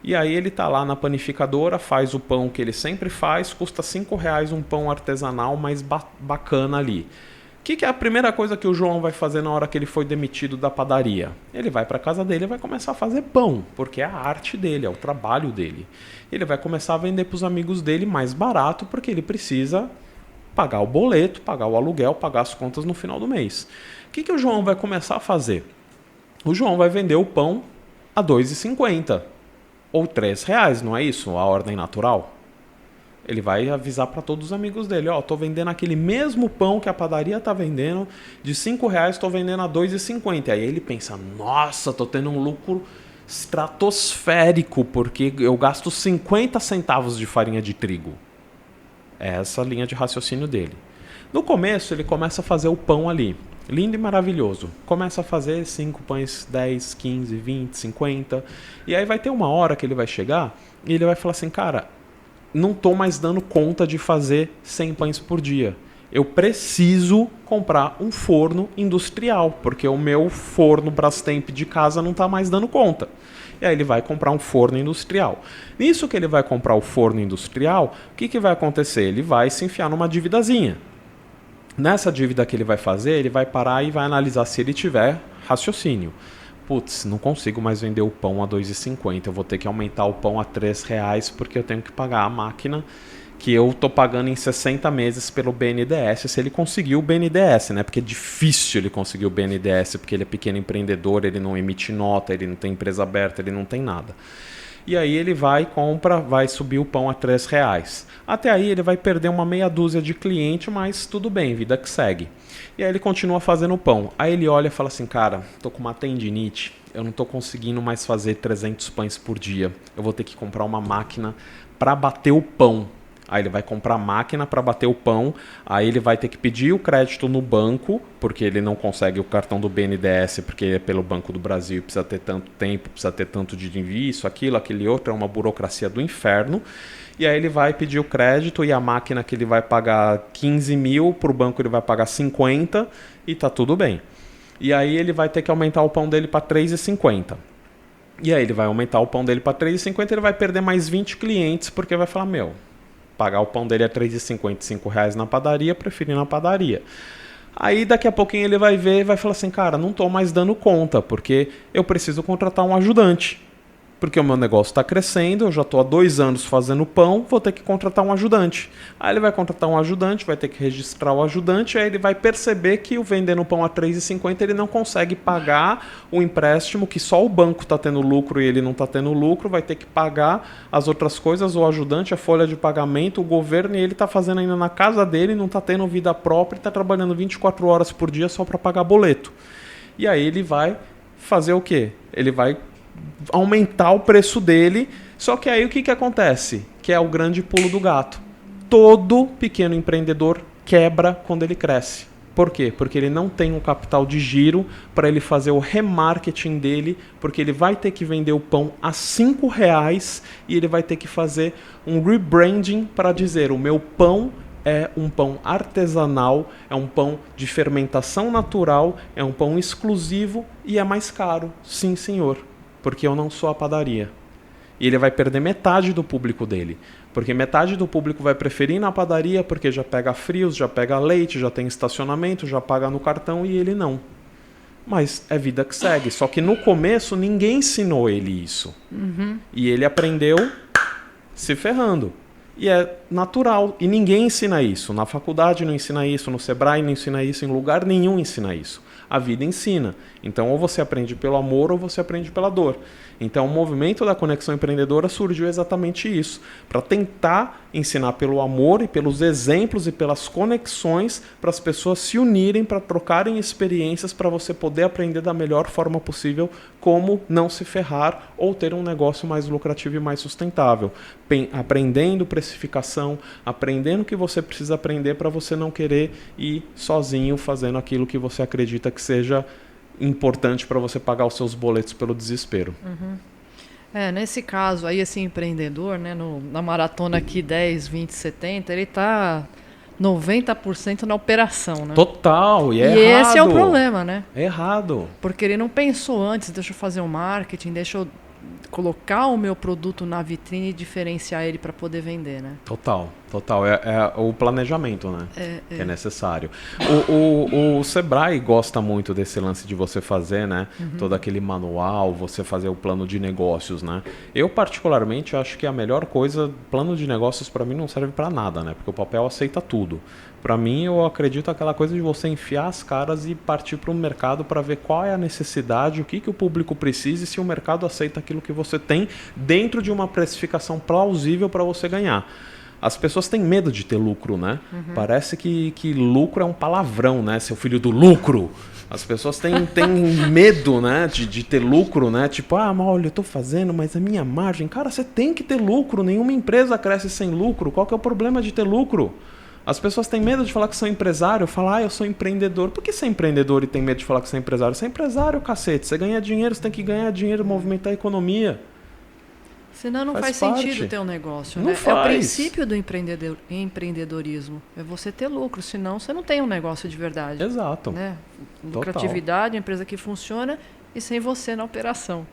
E aí ele tá lá na panificadora, faz o pão que ele sempre faz, custa R$5 um pão artesanal mais bacana ali. O que é a primeira coisa que o João vai fazer na hora que ele foi demitido da padaria? Ele vai para casa dele e vai começar a fazer pão, porque é a arte dele, é o trabalho dele. Ele vai começar a vender para os amigos dele mais barato, porque ele precisa pagar o boleto, pagar o aluguel, pagar as contas no final do mês. O que o João vai começar a fazer? O João vai vender o pão a R$2,50 ou R$3, não é isso? A ordem natural. Ele vai avisar para todos os amigos dele, tô vendendo aquele mesmo pão que a padaria tá vendendo, de R$5, estou vendendo a R$2,50. Aí ele pensa, nossa, tô tendo um lucro estratosférico, porque eu gasto 50 centavos de farinha de trigo. É essa a linha de raciocínio dele. No começo, ele começa a fazer o pão ali. Lindo e maravilhoso. Começa a fazer 5 pães, 10, 15, 20, 50. E aí vai ter uma hora que ele vai chegar e ele vai falar assim, cara, não estou mais dando conta de fazer 100 pães por dia. Eu preciso comprar um forno industrial, porque o meu forno Brastemp de casa não está mais dando conta. E aí ele vai comprar um forno industrial. Nisso que ele vai comprar o forno industrial, o que vai acontecer? Ele vai se enfiar numa dívidazinha. Nessa dívida que ele vai fazer, ele vai parar e vai analisar se ele tiver raciocínio. Putz, não consigo mais vender o pão a R$2,50. Eu vou ter que aumentar o pão a R$3 porque eu tenho que pagar a máquina que eu tô pagando em 60 meses pelo BNDES, se ele conseguir o BNDES, né? Porque é difícil ele conseguir o BNDES, porque ele é pequeno empreendedor, ele não emite nota, ele não tem empresa aberta, ele não tem nada. E aí ele vai, compra, vai subir o pão a R$3. Até aí ele vai perder uma meia dúzia de cliente, mas tudo bem, vida que segue. E aí ele continua fazendo o pão. Aí ele olha e fala assim, cara, tô com uma tendinite, eu não tô conseguindo mais fazer 300 pães por dia. Eu vou ter que comprar uma máquina para bater o pão. Aí ele vai comprar máquina para bater o pão, aí ele vai ter que pedir o crédito no banco, porque ele não consegue o cartão do BNDES, porque é pelo Banco do Brasil, precisa ter tanto tempo, precisa ter tanto de envio, isso, aquilo, aquele outro, é uma burocracia do inferno. E aí ele vai pedir o crédito e a máquina que ele vai pagar 15 mil, para o banco ele vai pagar 50 e tá tudo bem. E aí ele vai ter que aumentar o pão dele para R$3,50. E aí ele vai aumentar o pão dele para R$3,50 e ele vai perder mais 20 clientes, porque vai falar, pagar o pão dele a R$3,50, R$5 na padaria, prefiro ir na padaria. Aí daqui a pouquinho ele vai ver e vai falar assim, cara, não estou mais dando conta, porque eu preciso contratar um ajudante. Porque o meu negócio está crescendo, eu já estou há 2 anos fazendo pão, vou ter que contratar um ajudante. Aí ele vai contratar um ajudante, vai ter que registrar o ajudante, aí ele vai perceber que o vendendo pão a R$3,50 ele não consegue pagar o empréstimo, que só o banco está tendo lucro e ele não está tendo lucro, vai ter que pagar as outras coisas, o ajudante, a folha de pagamento, o governo, e ele está fazendo ainda na casa dele, não está tendo vida própria, está trabalhando 24 horas por dia só para pagar boleto. E aí ele vai fazer o quê? Ele vai aumentar o preço dele, só que aí o que acontece? Que é o grande pulo do gato. Todo pequeno empreendedor quebra quando ele cresce. Por quê? Porque ele não tem um capital de giro para ele fazer o remarketing dele, porque ele vai ter que vender o pão a R$5 e ele vai ter que fazer um rebranding para dizer: o meu pão é um pão artesanal, é um pão de fermentação natural, é um pão exclusivo e é mais caro. Sim, senhor. Porque eu não sou a padaria. E ele vai perder metade do público dele. Porque metade do público vai preferir ir na padaria porque já pega frios, já pega leite, já tem estacionamento, já paga no cartão, e ele não. Mas é vida que segue. Só que no começo ninguém ensinou ele isso. E ele aprendeu se ferrando. E é natural. E ninguém ensina isso. Na faculdade não ensina isso, no Sebrae não ensina isso, em lugar nenhum ensina isso. A vida ensina. Então, ou você aprende pelo amor ou você aprende pela dor. Então, o movimento da Conexão Empreendedora surgiu exatamente isso, para tentar ensinar pelo amor e pelos exemplos e pelas conexões, para as pessoas se unirem, para trocarem experiências, para você poder aprender da melhor forma possível como não se ferrar ou ter um negócio mais lucrativo e mais sustentável. Aprendendo precificação, aprendendo o que você precisa aprender para você não querer ir sozinho fazendo aquilo que você acredita que seja importante para você pagar os seus boletos pelo desespero. Nesse caso aí, esse empreendedor, né, na maratona aqui 10, 20, 70, ele está 90% na operação, né? Total, e errado. E esse é o problema, né? É errado. Porque ele não pensou antes: deixa eu fazer o marketing, deixa eu colocar o meu produto na vitrine e diferenciar ele para poder vender, né? Total. É o planejamento, né? Que é necessário. O Sebrae gosta muito desse lance de você fazer, né? Todo aquele manual, você fazer o plano de negócios, né? Eu, particularmente, acho que a melhor coisa, plano de negócios, para mim, não serve para nada, né? Porque o papel aceita tudo. Para mim, eu acredito aquela coisa de você enfiar as caras e partir para o mercado para ver qual é a necessidade, o que o público precisa e se o mercado aceita aquilo que você tem dentro de uma precificação plausível para você ganhar. As pessoas têm medo de ter lucro, né? Parece que lucro é um palavrão, né? Seu filho do lucro. As pessoas têm medo, né? de ter lucro, né? Tipo, olha, eu tô fazendo, mas a minha margem... Cara, você tem que ter lucro. Nenhuma empresa cresce sem lucro. Qual que é o problema de ter lucro? As pessoas têm medo de falar que são empresário, falar, eu sou empreendedor. Por que você é empreendedor e tem medo de falar que você é empresário? Você é empresário, cacete. Você ganha dinheiro, você tem que ganhar dinheiro, movimentar a economia. Senão não faz sentido ter um negócio, né? É o princípio do empreendedorismo. É você ter lucro, senão você não tem um negócio de verdade. Exato. Né? Lucratividade, empresa que funciona e sem você na operação.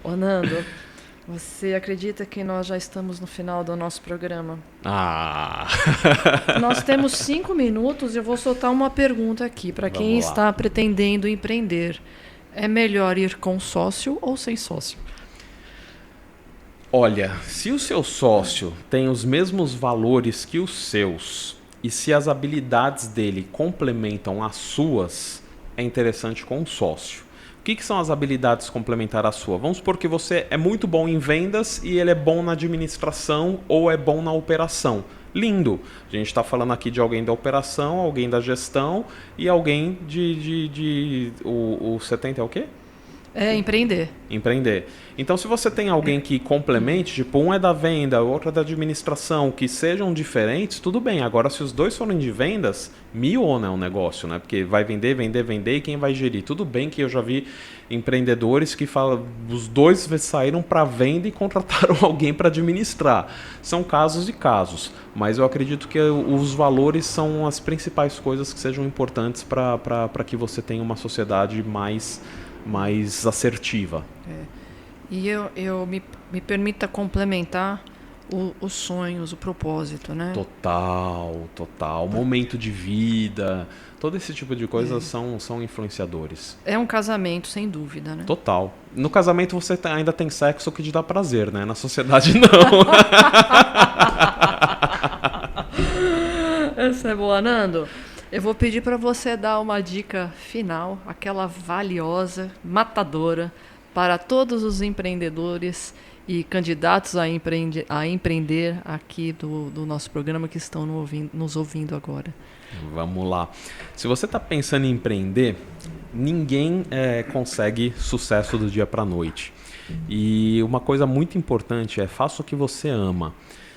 Ô, Nando, você acredita que nós já estamos no final do nosso programa? Nós temos 5 minutos e eu vou soltar uma pergunta aqui para quem está pretendendo empreender. É melhor ir com sócio ou sem sócio? Olha, se o seu sócio tem os mesmos valores que os seus e se as habilidades dele complementam as suas, é interessante com o sócio. O que são as habilidades complementares à sua? Vamos supor que você é muito bom em vendas e ele é bom na administração ou é bom na operação. Lindo. A gente está falando aqui de alguém da operação, alguém da gestão e alguém o 70 é o quê? É empreender. Empreender. Então, se você tem alguém que complemente, tipo, um é da venda, o outro é da administração, que sejam diferentes, tudo bem. Agora, se os dois forem de vendas, miona o negócio, né? Porque vai vender, e quem vai gerir? Tudo bem que eu já vi empreendedores que falam, os dois saíram para venda e contrataram alguém para administrar. São casos e casos, mas eu acredito que os valores são as principais coisas que sejam importantes para que você tenha uma sociedade mais assertiva. E eu me permita complementar os sonhos, o propósito, né? Total. Momento de vida, todo esse tipo de coisas são influenciadores. É um casamento, sem dúvida, né? Total. No casamento você ainda tem sexo que te dá prazer, né? Na sociedade não. Essa é boa, Nando. Eu vou pedir para você dar uma dica final, aquela valiosa, matadora, para todos os empreendedores e candidatos a empreender aqui do nosso programa que estão nos ouvindo agora. Vamos lá. Se você está pensando em empreender, ninguém consegue sucesso do dia para a noite. E uma coisa muito importante é faça o que você ama.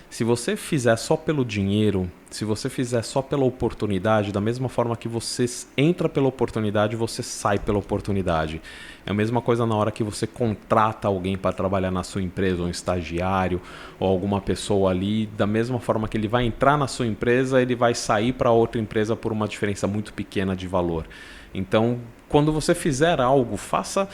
Se você fizer só pelo dinheiro, se você fizer só pela oportunidade, da mesma forma que você entra pela oportunidade, você sai pela oportunidade. É a mesma coisa na hora que você contrata alguém para trabalhar na sua empresa, um estagiário ou alguma pessoa ali, da mesma forma que ele vai entrar na sua empresa, ele vai sair para outra empresa por uma diferença muito pequena de valor. Então, quando você fizer algo, faça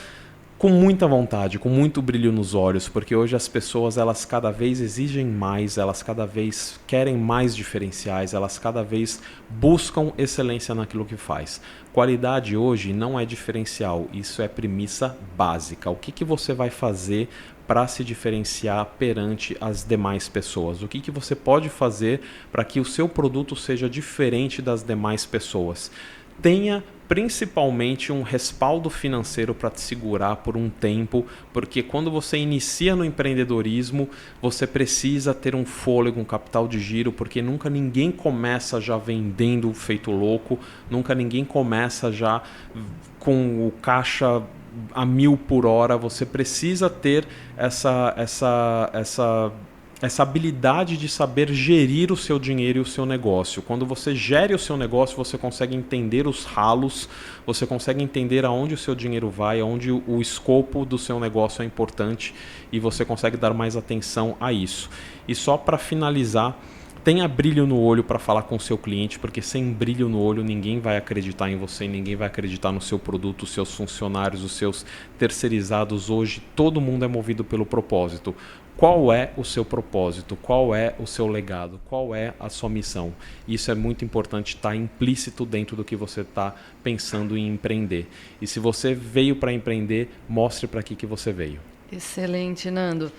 com muita vontade, com muito brilho nos olhos, porque hoje as pessoas elas cada vez exigem mais, elas cada vez querem mais diferenciais, elas cada vez buscam excelência naquilo que faz. Qualidade hoje não é diferencial, isso é premissa básica. O que você vai fazer para se diferenciar perante as demais pessoas? O que você pode fazer para que o seu produto seja diferente das demais pessoas? Tenha principalmente um respaldo financeiro para te segurar por um tempo, porque quando você inicia no empreendedorismo, você precisa ter um fôlego, um capital de giro, porque nunca ninguém começa já vendendo feito louco, nunca ninguém começa já com o caixa a 1000 por hora. Você precisa ter essa habilidade de saber gerir o seu dinheiro e o seu negócio. Quando você gere o seu negócio, você consegue entender os ralos, você consegue entender aonde o seu dinheiro vai, aonde o escopo do seu negócio é importante e você consegue dar mais atenção a isso. E só para finalizar, tenha brilho no olho para falar com o seu cliente, porque sem brilho no olho ninguém vai acreditar em você, ninguém vai acreditar no seu produto, os seus funcionários, os seus terceirizados. Hoje todo mundo é movido pelo propósito. Qual é o seu propósito? Qual é o seu legado? Qual é a sua missão? Isso é muito importante, estar implícito dentro do que você está pensando em empreender. E se você veio para empreender, mostre para que você veio. Excelente, Nando.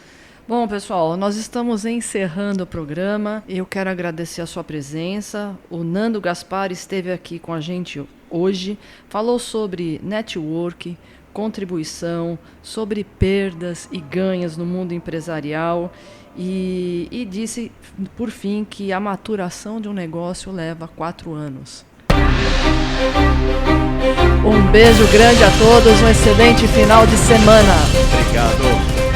Bom, pessoal, nós estamos encerrando o programa. Eu quero agradecer a sua presença. O Nando Gaspar esteve aqui com a gente hoje, falou sobre network, contribuição, sobre perdas e ganhos no mundo empresarial e disse, por fim, que a maturação de um negócio leva 4 anos. Um beijo grande a todos, um excelente final de semana. Obrigado.